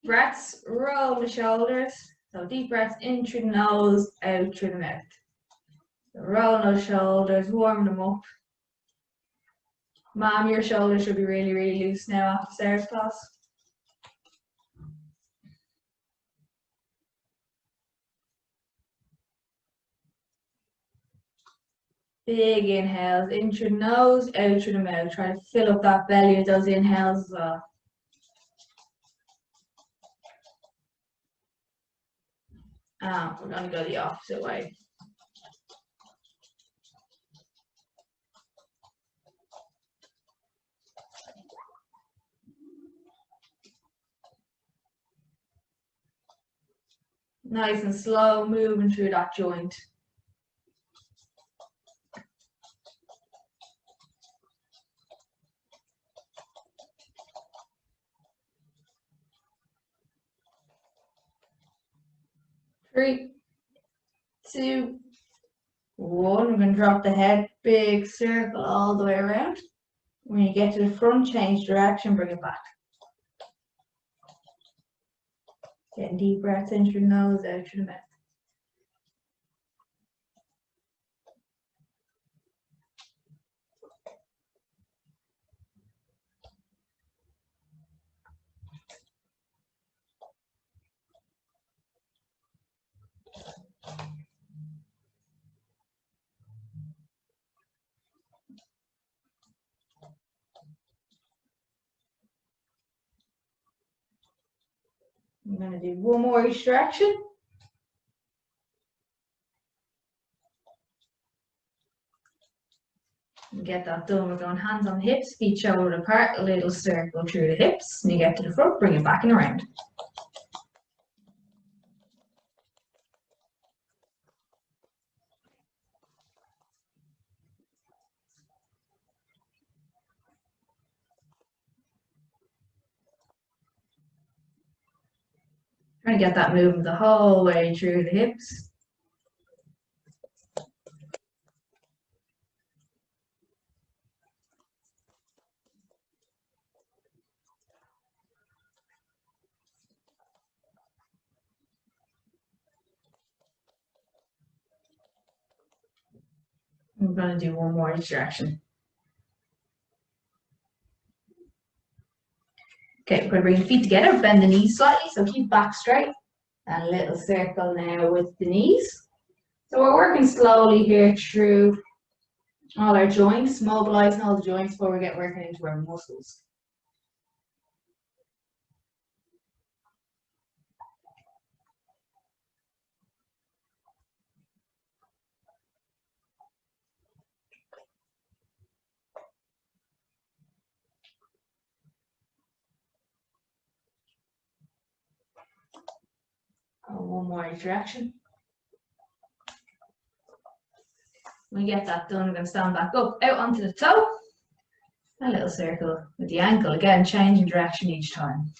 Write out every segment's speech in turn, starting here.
Breaths, roll the shoulders. So deep breaths in through the nose, out through the mouth. So roll those shoulders, warm them up. Mom, your shoulders should be really, really loose now after Sarah's class. Big inhales, in through the nose, out through the mouth. Try to fill up that belly with those inhales as well. We're going to go the opposite way. Nice and slow, moving through that joint. Three, two, one. We're going to drop the head, big circle all the way around. When you get to the front, change direction, bring it back. Getting deep breaths in through the nose, out through the mouth. I'm going to do one more each direction. And get that done. We're going hands on the hips, feet shoulder apart, a little circle through the hips. And you get to the front, bring it back and around. Trying to get that movement the whole way through the hips. We're going to do one more each direction. Okay, we're going to bring the feet together, bend the knees slightly, so keep back straight. And a little circle now with the knees. So we're working slowly here through all our joints, mobilizing all the joints before we get working into our muscles. One more each direction. When we get that done, we're going to stand back up, out onto the toe. A little circle with the ankle, again, changing direction each time.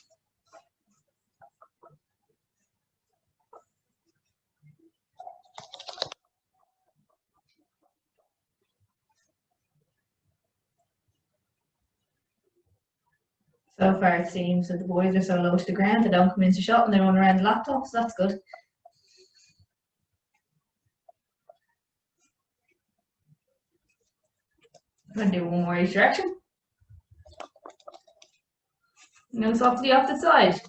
So far it seems that the boys are so low to the ground they don't come into shot and they run around the laptop, so that's good. I'm going to do one more each direction. Now swap to the opposite side.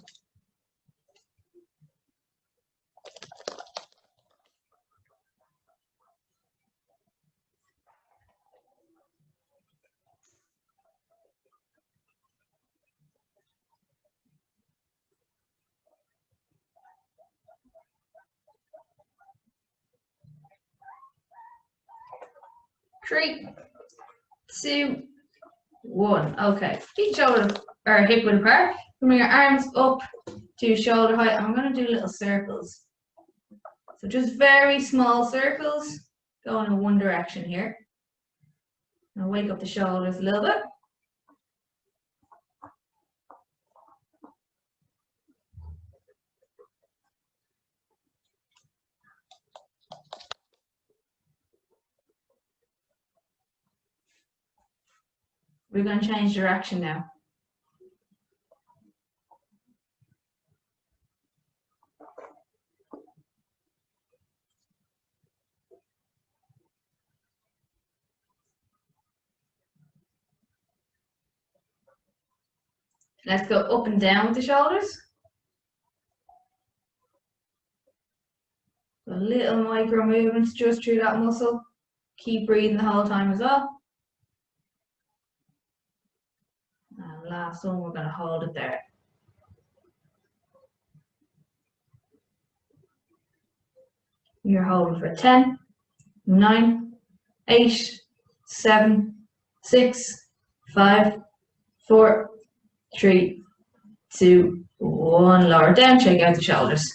Three, two, one. Okay, feet shoulder or hip width apart. Bring your arms up to shoulder height, and we're going to do little circles. So just very small circles going in one direction here. Now wake up the shoulders a little bit. We're going to change direction now. Let's go up and down with the shoulders. A little micro movements just through that muscle. Keep breathing the whole time as well. And last one, we're going to hold it there. You're holding for 10, 9, 8, 7, 6, 5, 4, 3, 2, 1. Lower down, shake out the shoulders.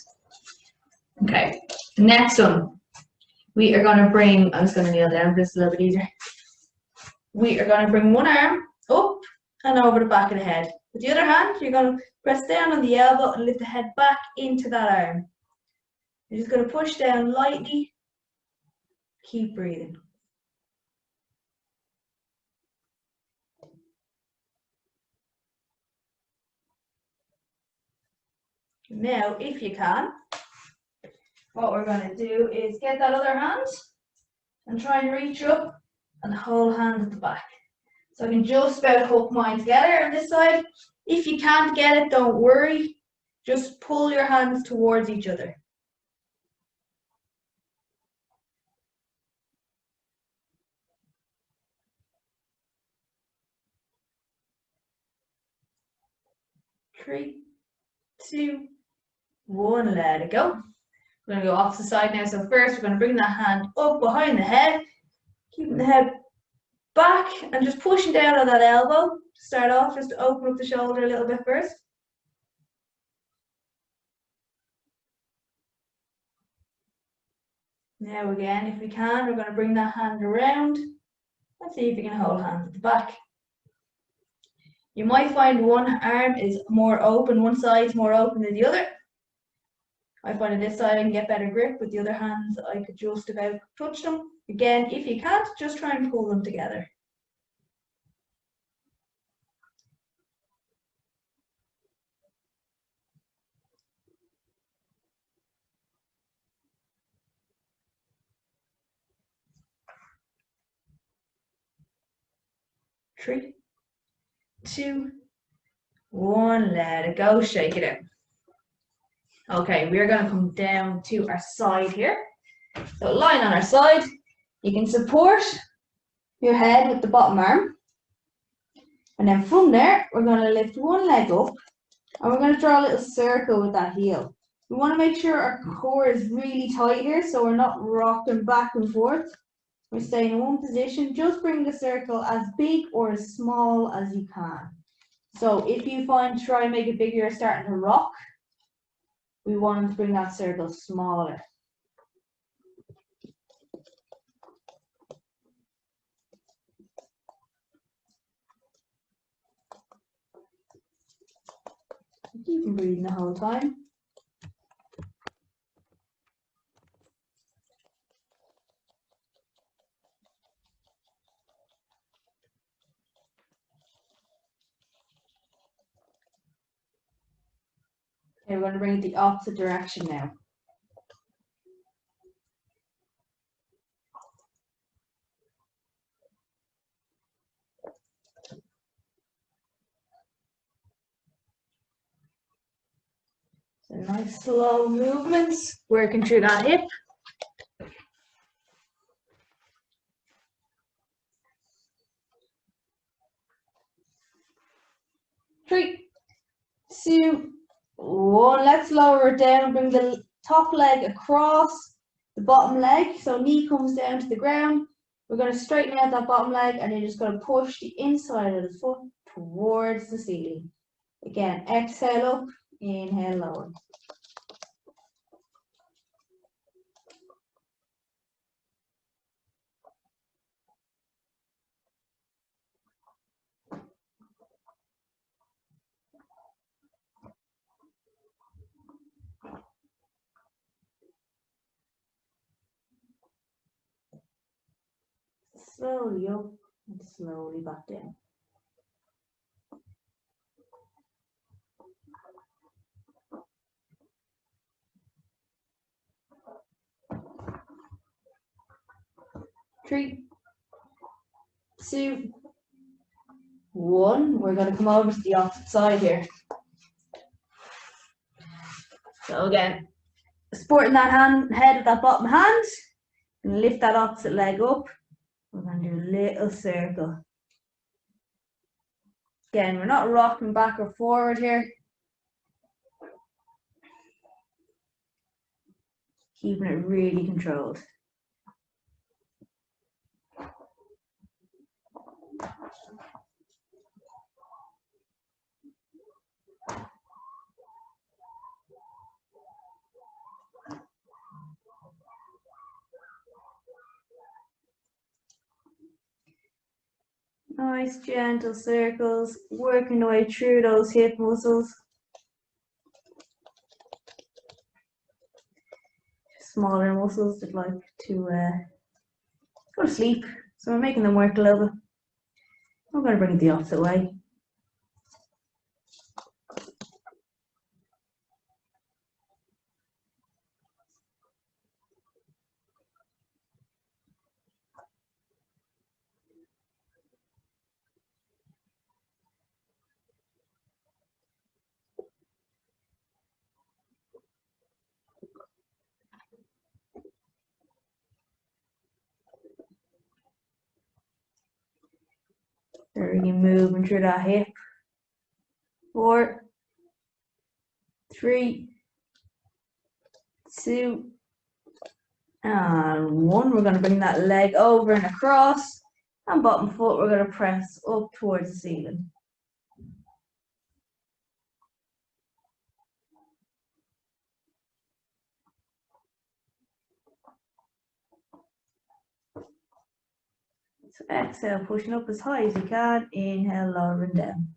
Okay, next one. We are going to bring, I'm just going to kneel down for this a little bit easier. We are going to bring one arm up and over the back of the head. With the other hand, you're going to press down on the elbow and lift the head back into that arm. You're just going to push down lightly. Keep breathing. Now, if you can, what we're going to do is get that other hand and try and reach up and hold hand at the back. So I can just about hook mine together on this side. If you can't get it, don't worry. Just pull your hands towards each other. Three, 2, 1, let it go. We're going to go opposite side now. So first we're going to bring that hand up behind the head, keeping the head back and just pushing down on that elbow. Start off just to open up the shoulder a little bit first. Now again, if we can, we're going to bring that hand around and see if you can hold hands at the back. You might find one arm is more open, one side is more open than the other. I find on this side I can get better grip, with the other hands I could just about touch them. Again, if you can't, just try and pull them together. Three, 2, 1, let it go, shake it out. Okay, we're going to come down to our side here. So lying on our side, you can support your head with the bottom arm. And then from there, we're going to lift one leg up and we're going to draw a little circle with that heel. We want to make sure our core is really tight here so we're not rocking back and forth. We're staying in one position. Just bring the circle as big or as small as you can. So if you find try and make it bigger, you're starting to rock, we want to bring that circle smaller. Keep breathing the whole time. Okay, we're going to bring it the opposite direction now. So nice slow movements, working through that hip. Three, 2, 1. Let's lower it down and bring the top leg across the bottom leg. So knee comes down to the ground. We're going to straighten out that bottom leg and you're just going to push the inside of the foot towards the ceiling. Again, exhale up, inhale lower. Slowly up and slowly back down. Three, 2, 1. We're going to come over to the opposite side here. So again, supporting that head with that bottom hand, and lift that opposite leg up. We're going to do a little circle. Again, we're not rocking back or forward here. Keeping it really controlled. Nice gentle circles, working the way through those hip muscles. Smaller muscles that like to go to sleep, so we're making them work a little bit. I'm going to bring it the opposite way. Really moving through that hip. 4, 3, 2, and 1. We're going to bring that leg over and across, and bottom foot we're going to press up towards the ceiling. So exhale, pushing up as high as you can. Inhale, lowering down.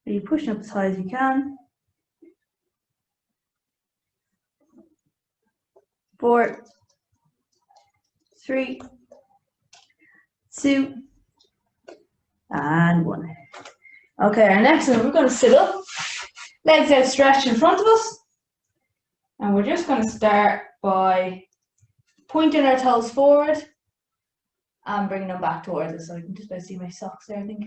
So you're pushing up as high as you can. 4, 3, 2, and 1. Okay, our next one, we're going to sit up, legs out stretched in front of us, and we're just going to start by pointing our toes forward and bringing them back towards us. So I can just about see my socks there, I think.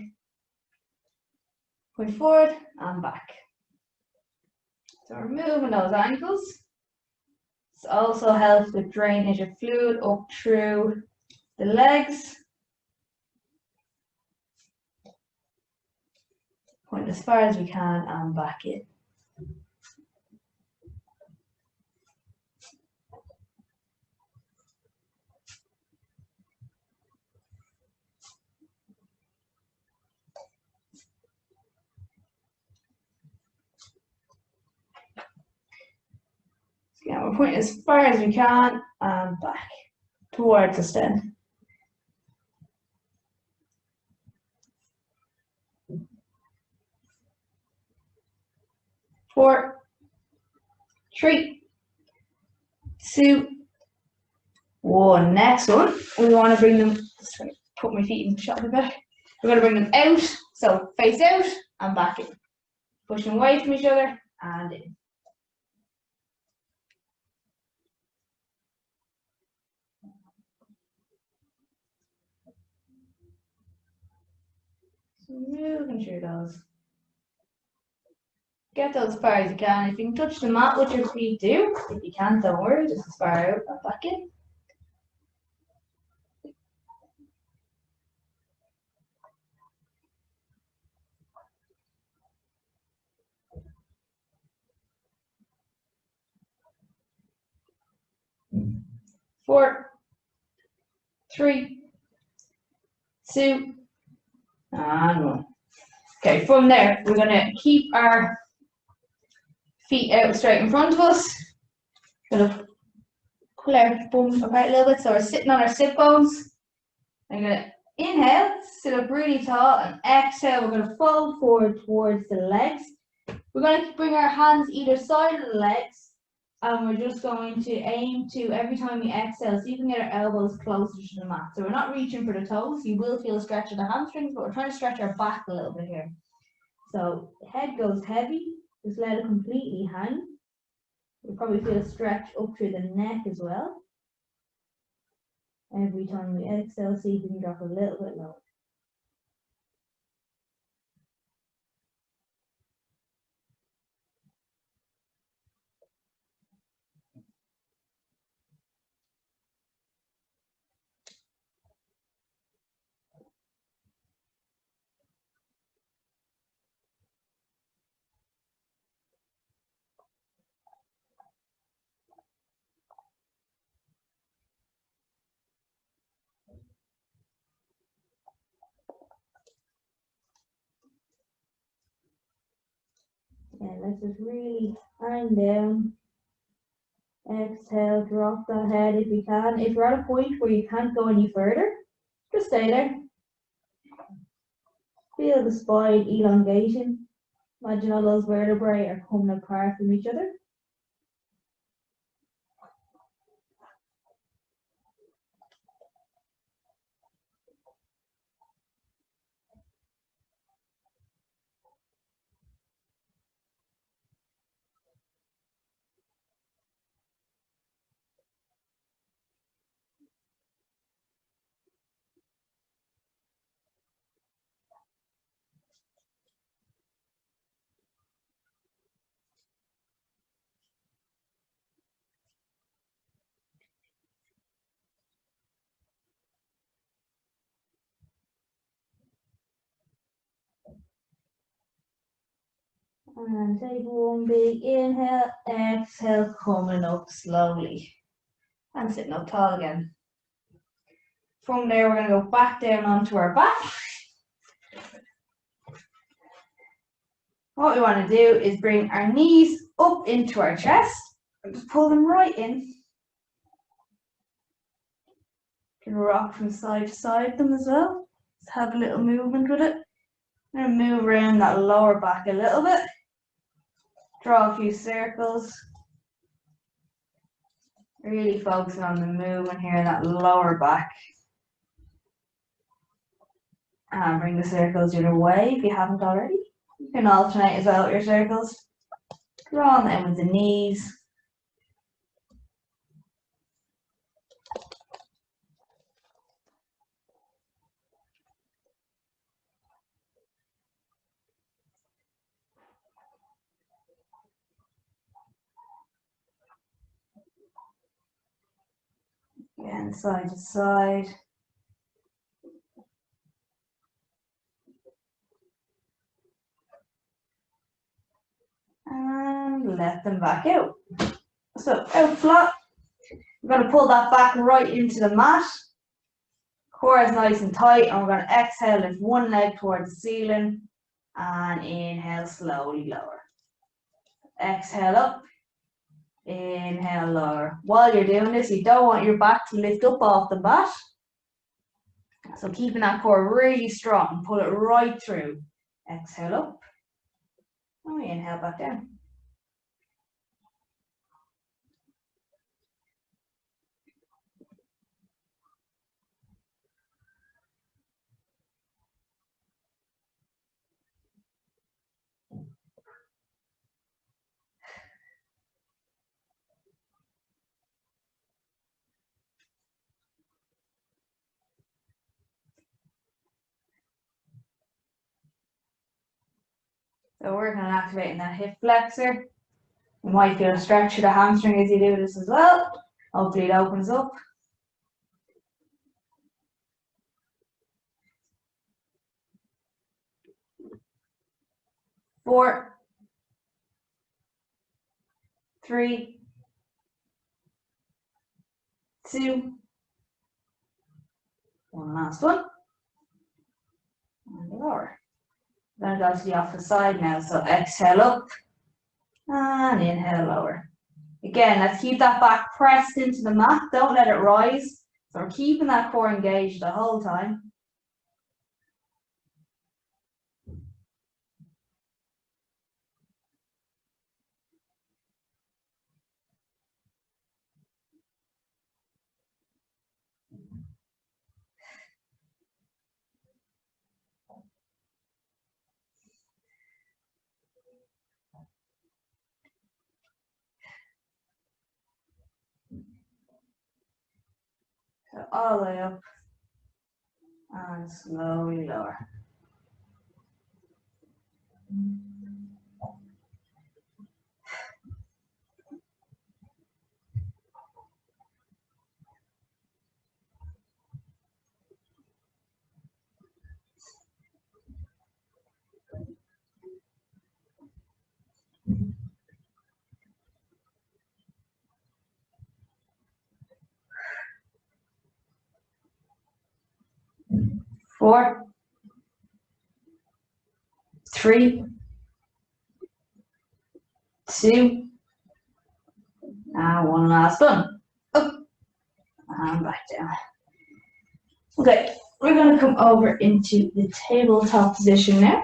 Point forward and back. So we're moving those ankles. This also helps with drainage of fluid up through the legs. Point as far as we can and back in. So again, we're pointing as far as we can and back towards us then. 4, 3, 2, 1. Next one, we want to bring them, sorry, put my feet in the shot a bit. We're going to bring them out, so face out and back in. Pushing away from each other and in. So moving through those. Get those as far as you can. If you can touch the mat with your feet, do. If you can't, don't worry, just as far out and back in. Four, 3, 2, and 1. Okay, from there, we're going to keep our feet out straight in front of us. Going to pull our bum apart a little bit, so we're sitting on our sit bones. I'm going to inhale, sit up really tall, and exhale, we're going to fold forward towards the legs. We're going to bring our hands either side of the legs, And we're just going to aim to, every time we exhale, so you can get our elbows closer to the mat. So we're not reaching for the toes. You will feel a stretch of the hamstrings, but we're trying to stretch our back a little bit here. So head goes heavy, just let it completely hang. You'll probably feel a stretch up through the neck as well. Every time we exhale, see if we can drop a little bit lower. And let's just really hang down. Exhale, drop that head if you can. If you're at a point where you can't go any further, just stay there. Feel the spine elongation. Imagine all those vertebrae are coming apart from each other. And take one big inhale, exhale, coming up slowly. And sitting up tall again. From there, we're going to go back down onto our back. What we want to do is bring our knees up into our chest and just pull them right in. You can rock from side to side them as well. Just have a little movement with it. And move around that lower back a little bit. Draw a few circles. Really focusing on the movement here in that lower back. And bring the circles the other way if you haven't already. You can alternate as well with your circles. Draw them with the knees. Again, side to side. And let them back out. So out flat. We're going to pull that back right into the mat. Core is nice and tight, and we're going to exhale, lift one leg towards the ceiling, and inhale, slowly lower. Exhale up, inhale, lower. While you're doing this, you don't want your back to lift up off the mat. So keeping that core really strong, pull it right through. Exhale up, and we inhale back down. So working on activating that hip flexor. You might feel a stretch to the hamstring as you do this as well. Hopefully it opens up. 4, 3, 2, one last one. And lower. I'm going to go to the opposite side now. So exhale up and inhale lower. Again, let's keep that back pressed into the mat. Don't let it rise. So we're keeping that core engaged the whole time. all the way up and slowly lower. Four, three, two, and one last one. Up and back down. Okay, we're going to come over into the tabletop position now.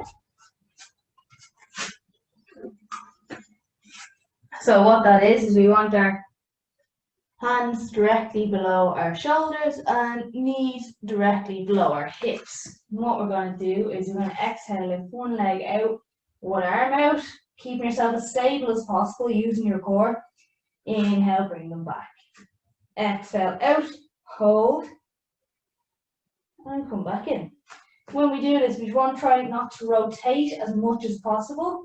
So what that is we want our hands directly below our shoulders and knees directly below our hips. And what we're going to do is we're going to exhale, lift one leg out, one arm out, keeping yourself as stable as possible using your core. Inhale, bring them back. Exhale out, hold, and come back in. When we do this, we want to try not to rotate as much as possible.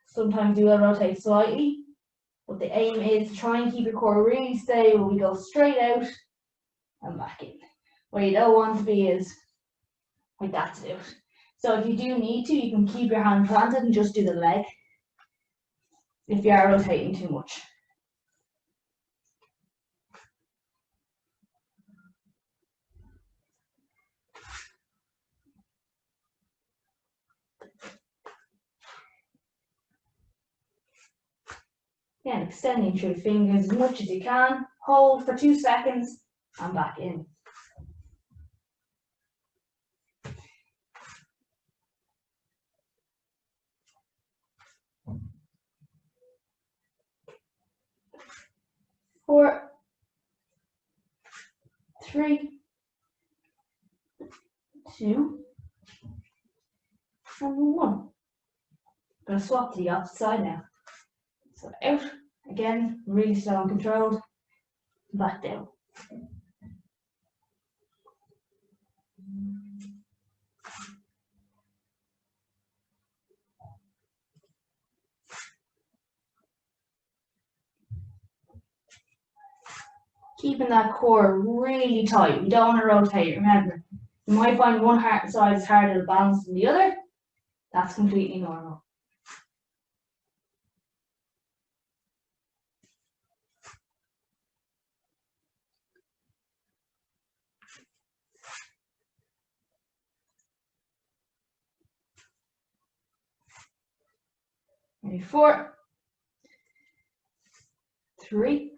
Sometimes you will rotate slightly, but the aim is to try and keep your core really stable. We go straight out and back in. Where you don't want to be is like that's it. So if you do need to, you can keep your hand planted and just do the leg if you are rotating too much. Again, extending through the fingers as much as you can. Hold for 2 seconds and back in. Four, three, two, and one. I'm going to swap to the opposite side now. So out, again, really slow and controlled, back down. Keeping that core really tight. We don't want to rotate. Remember, you might find one side is harder to balance than the other. That's completely normal. Ready, 4, 3,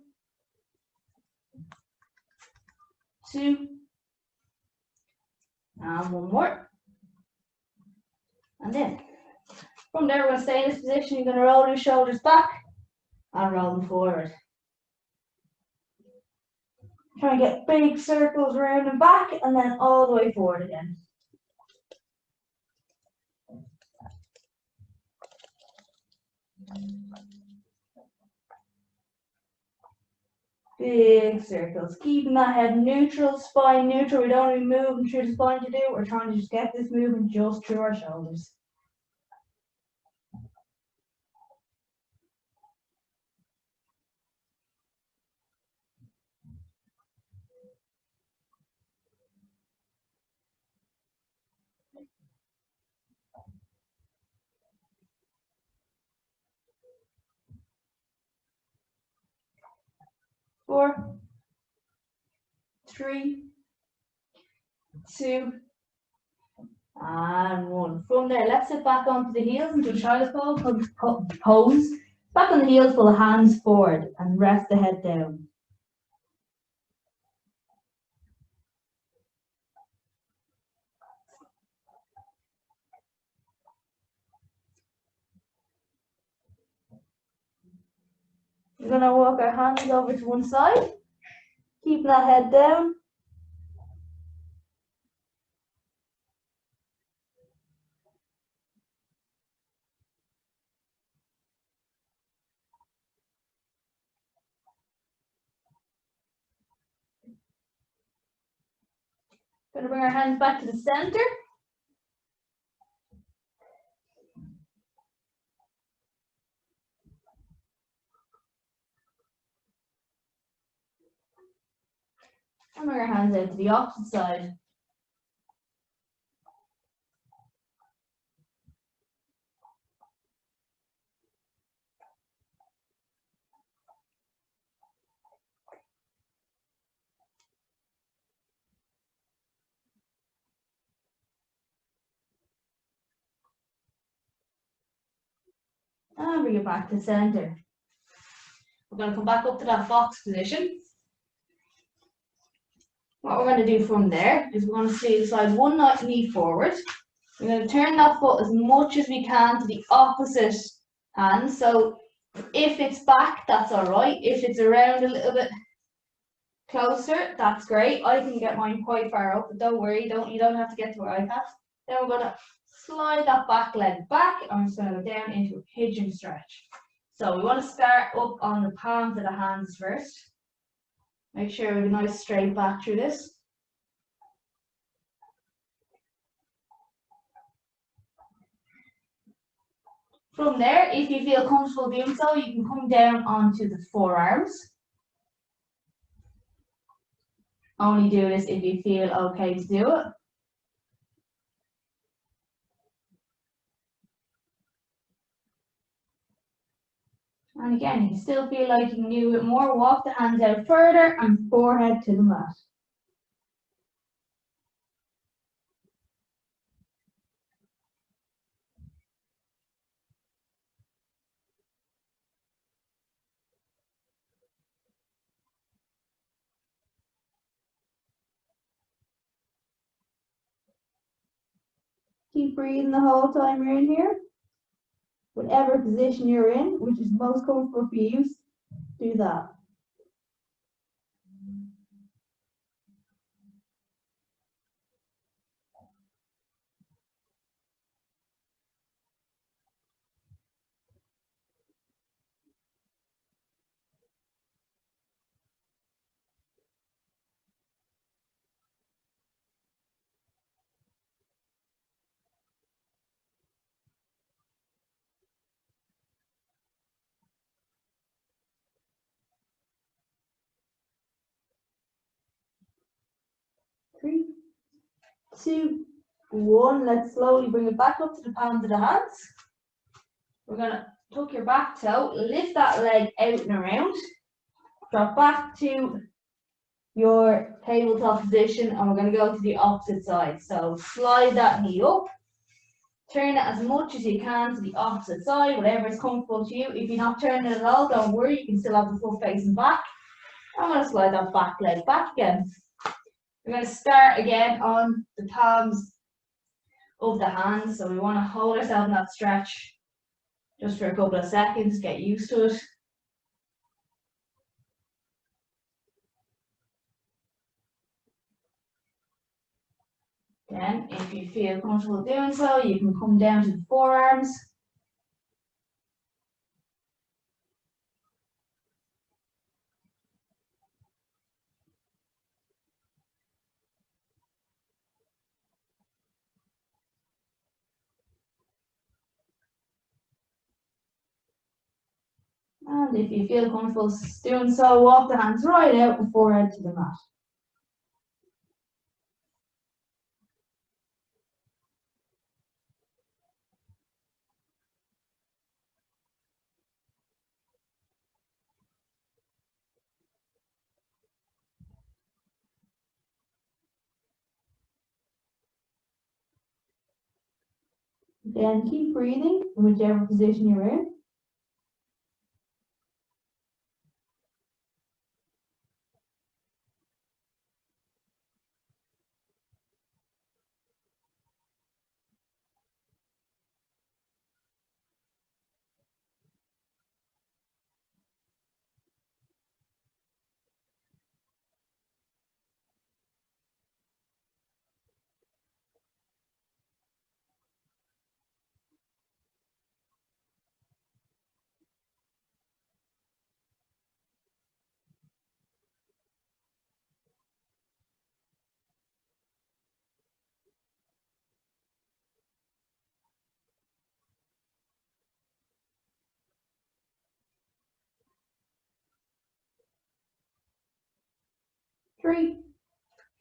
2, and one more. And then, from there, we're going to stay in this position. You're going to roll your shoulders back and roll them forward. Try and get big circles around and back, and then all the way forward again. Big circles, keeping that head neutral, spine neutral. We don't want to be moving through the spine to do it. We're trying to just get this movement just through our shoulders. Four, 3, 2, and 1. From there, let's sit back onto the heels into a child's pose. Back on the heels, pull the hands forward and rest the head down. We're going to walk our hands over to one side, keep that head down. Gonna bring our hands back to the center. And bring our hands out to the opposite side. And bring it back to center. We're going to come back up to that box position. What we're going to do from there is we're going to slide one knee forward. We're going to turn that foot as much as we can to the opposite hand. So if it's back, that's all right. If it's around a little bit closer, that's great. I can get mine quite far up, but don't worry, you don't have to get to where I have. Then we're going to slide that back leg back, and I'm just going to go down into a pigeon stretch. So we want to start up on the palms of the hands first. Make sure we have a nice straight back through this. From there, if you feel comfortable doing so, you can come down onto the forearms. Only do this if you feel okay to do it. And again, you still feel like you can do it more, walk the hands out further and forehead to the mat. Keep breathing the whole time you're in here. Whatever position you're in, which is most comfortable for you, do that. Three, two, one. Let's slowly bring it back up to the palms of the hands. We're going to tuck your back toe, lift that leg out and around, drop back to your tabletop position, and we're going to go to the opposite side. So slide that knee up, turn it as much as you can to the opposite side, whatever is comfortable to you. If you're not turning it at all, don't worry, you can still have the foot facing back. I'm going to slide that back leg back again. We're going to start again on the palms of the hands. So we want to hold ourselves in that stretch just for a couple of seconds, get used to it. Then, if you feel comfortable doing so, you can come down to the forearms. And if you feel comfortable doing so, walk the hands right out and forehead to the mat. Then keep breathing in whichever position you're in. 3,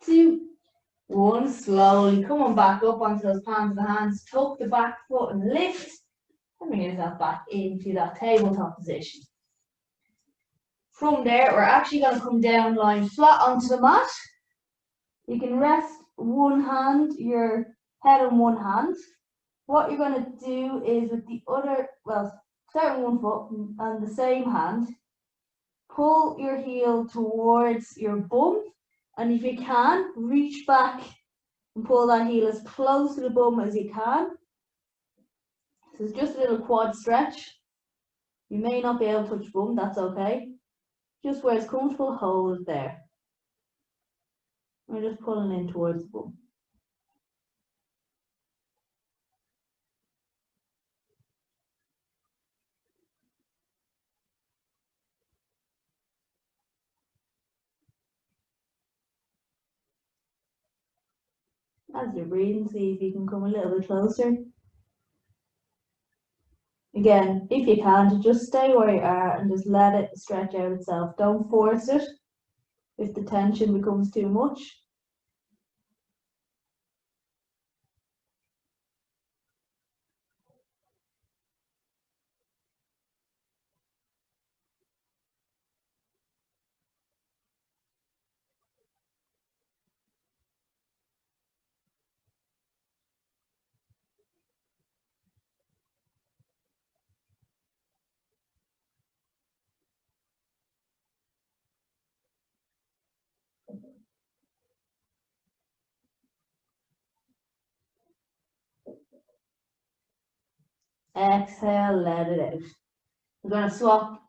2, 1. Slowly coming back up onto those palms of the hands. Tuck the back foot and lift. And bring yourself back into that tabletop position. From there, we're actually going to come down lying flat onto the mat. You can rest one hand, your head on one hand. What you're going to do is with the other, well, start with one foot and the same hand, pull your heel towards your bum, and if you can, reach back and pull that heel as close to the bum as you can. This is just a little quad stretch. You may not be able to touch bum, that's okay. Just where it's comfortable, hold it there. We're just pulling in towards the bum. As you're breathing, see if you can come a little bit closer. Again, if you can, just stay where you are and just let it stretch out itself. Don't force it if the tension becomes too much. Exhale, let it out. We're going to swap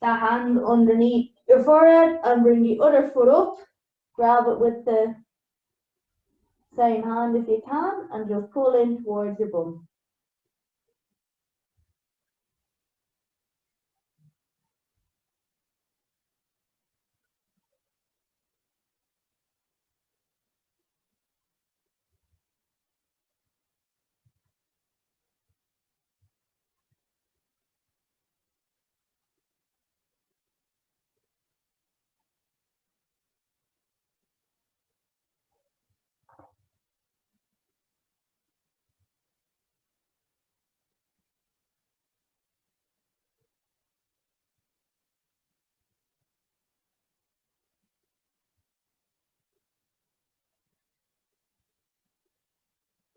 that hand underneath your forehead and bring the other foot up. Grab it with the same hand if you can and just pull in towards your bum.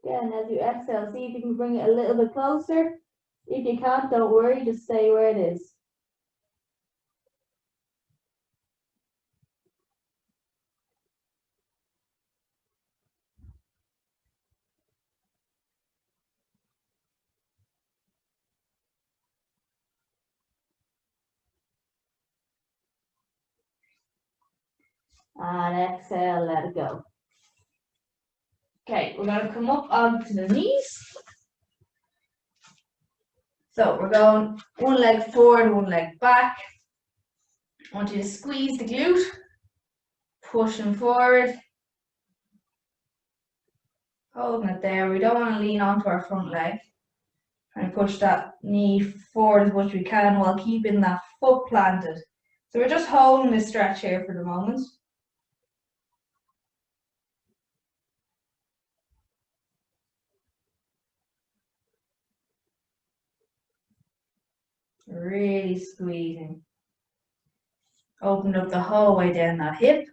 Again, as you exhale, see if you can bring it a little bit closer. If you can't, don't worry, just stay where it is. And exhale, let it go. Okay, we're going to come up onto the knees. So we're going one leg forward, one leg back. I want you to squeeze the glute, pushing forward. Holding it there. We don't want to lean onto our front leg. And push that knee forward as much as we can while keeping that foot planted. So we're just holding this stretch here for the moment. Really squeezing. Open up the whole way down that hip.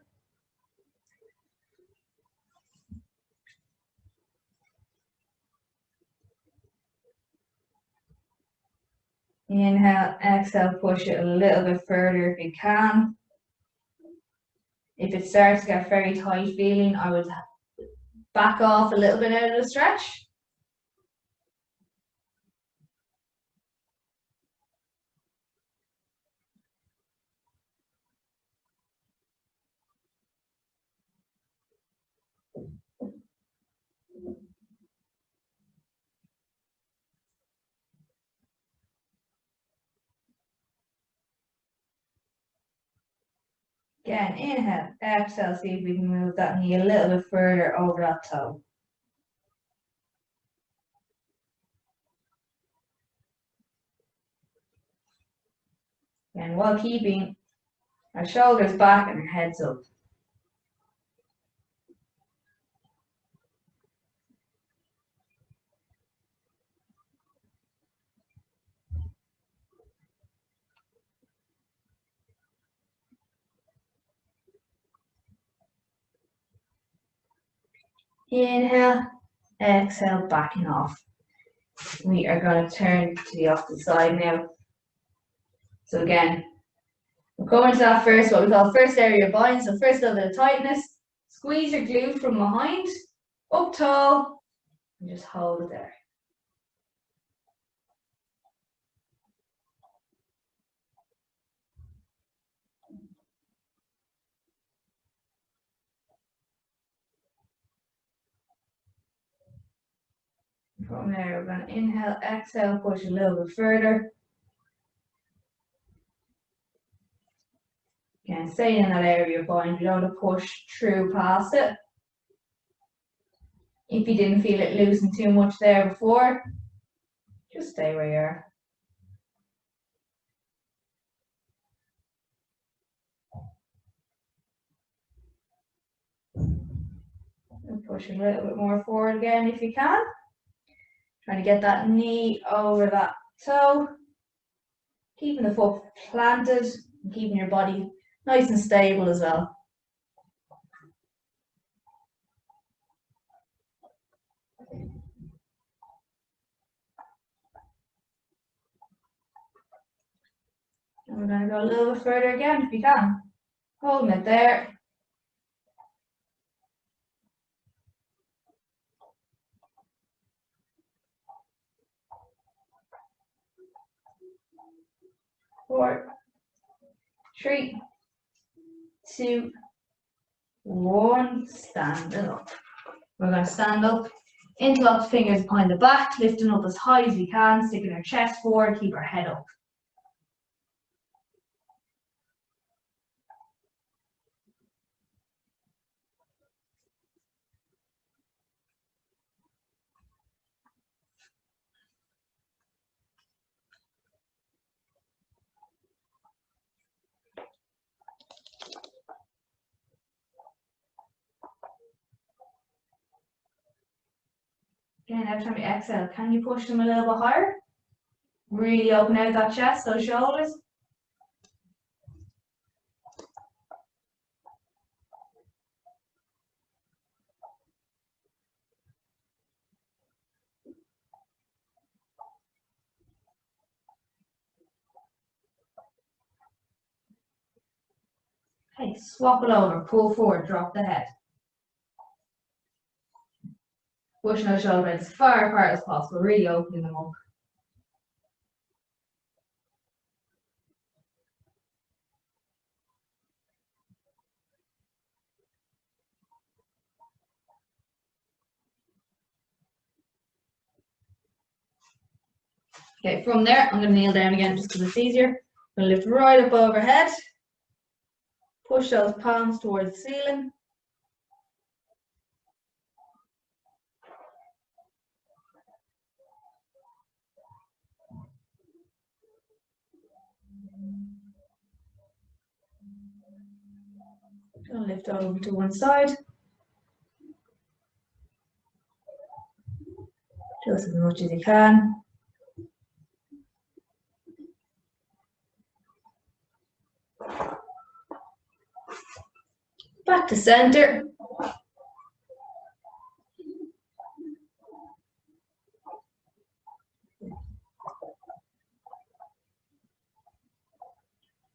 Inhale, exhale, push it a little bit further if you can. If it starts to get very tight feeling, I would back off a little bit out of the stretch. Again, inhale, exhale, see if we can move that knee a little bit further over that toe. And while keeping our shoulders back and our heads up. Inhale, exhale, backing off. We are going to turn to the opposite side now. So again, we're going to that first, what we call first area of bind. So first little bit of tightness. Squeeze your glute from behind, up tall, and just hold it there. From there, we're going to inhale, exhale, push a little bit further. Again, stay in that area of bind. You don't want to push through past it. If you didn't feel it loosen too much there before, just stay where you are. And push a little bit more forward again if you can. Trying to get that knee over that toe. Keeping the foot planted and keeping your body nice and stable as well. And we're going to go a little bit further again if you can. Holding it there. Four, three, two, one. Standing up. We're going to stand up, interlock the fingers behind the back, lifting up as high as we can, sticking our chest forward, keep our head up. Again, every time you exhale, can you push them a little bit higher? Really open out that chest, those shoulders. Okay, swap it over, pull forward, drop the head. Pushing those shoulder blades as far apart as possible, really opening them up. Okay, from there, I'm going to kneel down again just because it's easier. I'm going to lift right up overhead. Push those palms towards the ceiling. Gonna lift over to one side. Just as much as you can. Back to center.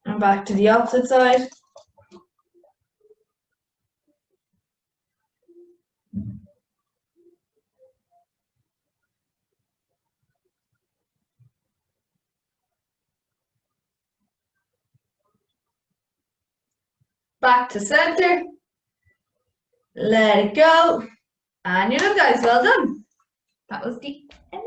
And back to the opposite side. Back to center. Let it go. And you're done, guys. Well done. That was the end.